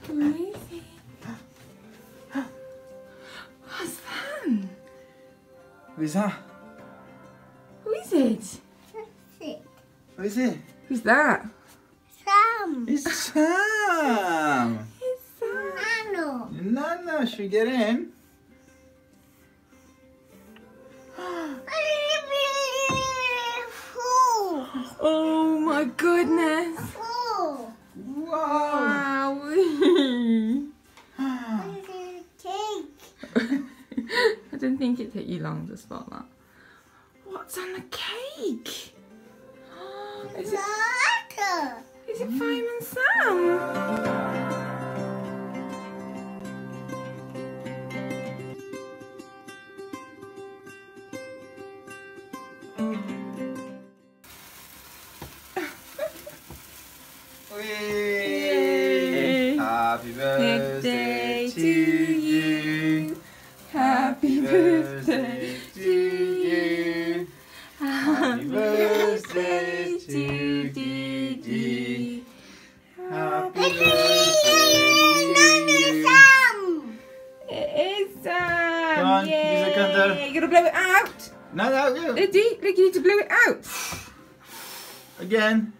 Who is it? What's that? Who is that? Who is it? Who is it? Who's that? Sam. It's Sam. It's Sam. Nano. Nana, should we get in? Oh my goodness. Oh. Wow. Wowee. Cake. I didn't think it'd take you long to spot that. What's on the cake? Is it Fireman Sam? Yay. Happy birthday to you. Happy birthday to you. Happy birthday to Didi. Happy birthday. It is Sam. Come on, use the candle. You're gonna blow it out. No, you. Diddy, look, you need to blow it out. Again.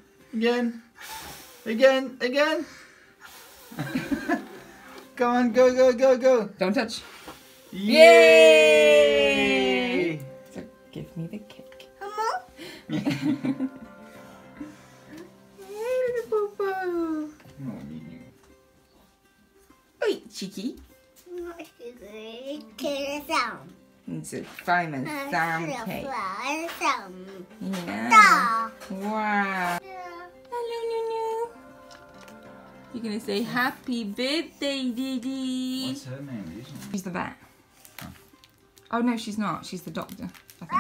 Come on, go. Don't touch. Yay! So give me the cake. No, Hey, little Bobo. Oi, cheeky. It's a Fireman Sam cake. Yeah. Wow. Hello, Nunu. You're gonna say happy birthday, Didi. What's her name? She's the vet. Oh no, she's not. She's the doctor, I think.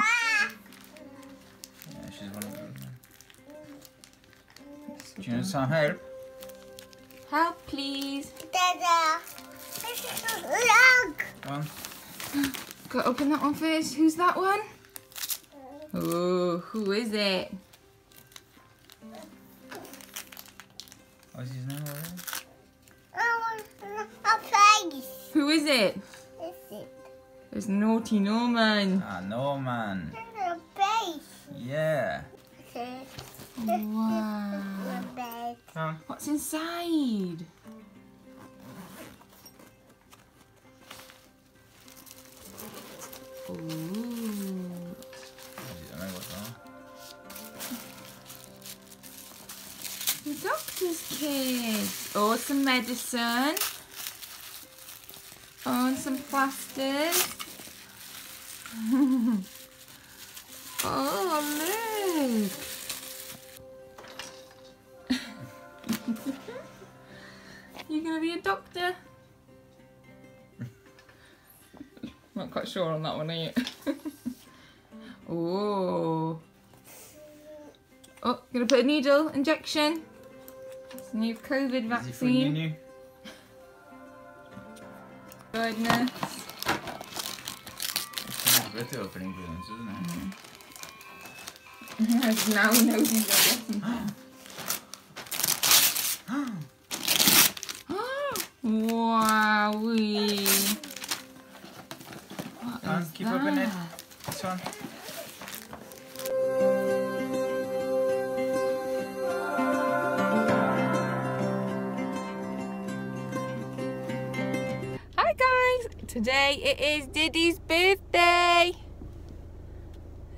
Yeah, she's one of them. Do you need some help? Help, please. Come on. Go open that one first. Who's that one? Oh, who is it? What's his name already? Who is it? It's Naughty Norman. Ah, Norman. Yeah. Wow. Come on. What's inside? Ooh. I don't know what's on. The doctor's kit. Oh, some medicine. Oh, and some plasters. Oh, look. You're going to be a doctor? Not quite sure on that one, are you? Oh. Oh, gonna put a needle injection. It's a new COVID vaccine. Is it Goodness. It's a birthday opening presents, isn't it? Yes, now he knows he's gonna get some. Wowee. Come on, keep opening it. This one. Hi guys, today it is Diddy's birthday.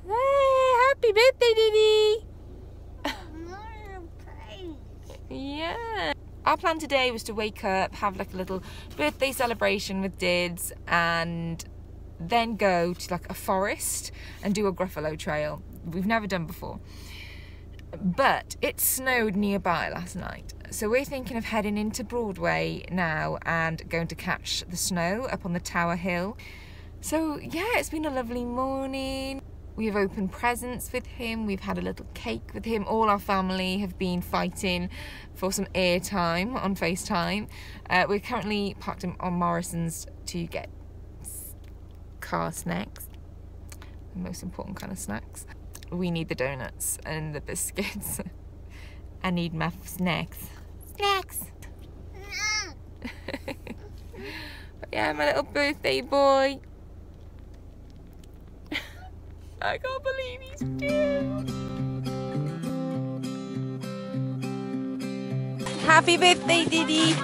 Hey, happy birthday, Diddy. Yeah. Our plan today was to wake up, have like a little birthday celebration with Dids, and then go to like a forest and do a Gruffalo trail. We've never done before. But it snowed nearby last night. So we're thinking of heading into Broadway now and going to catch the snow up on the Tower Hill. So yeah, it's been a lovely morning. We've opened presents with him. We've had a little cake with him. All our family have been fighting for some airtime on FaceTime. We're currently parked on Morrison's to get car snacks, the most important kind of snacks. We need the donuts and the biscuits. I need my snacks. Next. But yeah, my little birthday boy. I can't believe he's cute. Happy birthday, Diddy.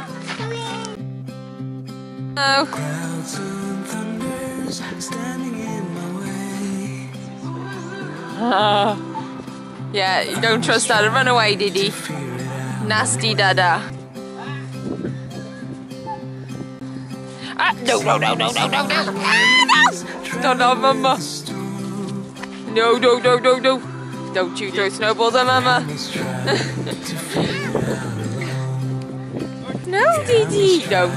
Oh. Clouds and thunders standing in my way. Yeah, you don't trust Dada. Run away, Diddy. Nasty Dada. Ah, no. Ah, no. No, Mama. No. Don't you throw snowballs at Mama. No, Diddy. No.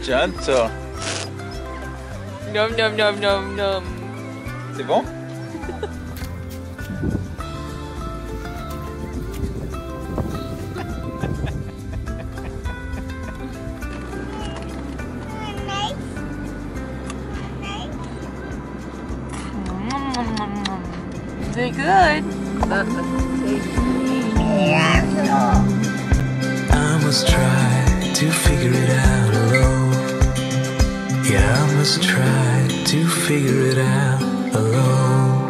Gentle. Nom. C'est bon? Is it good? I must try to figure it out alone. Yeah, I must try to figure it out alone.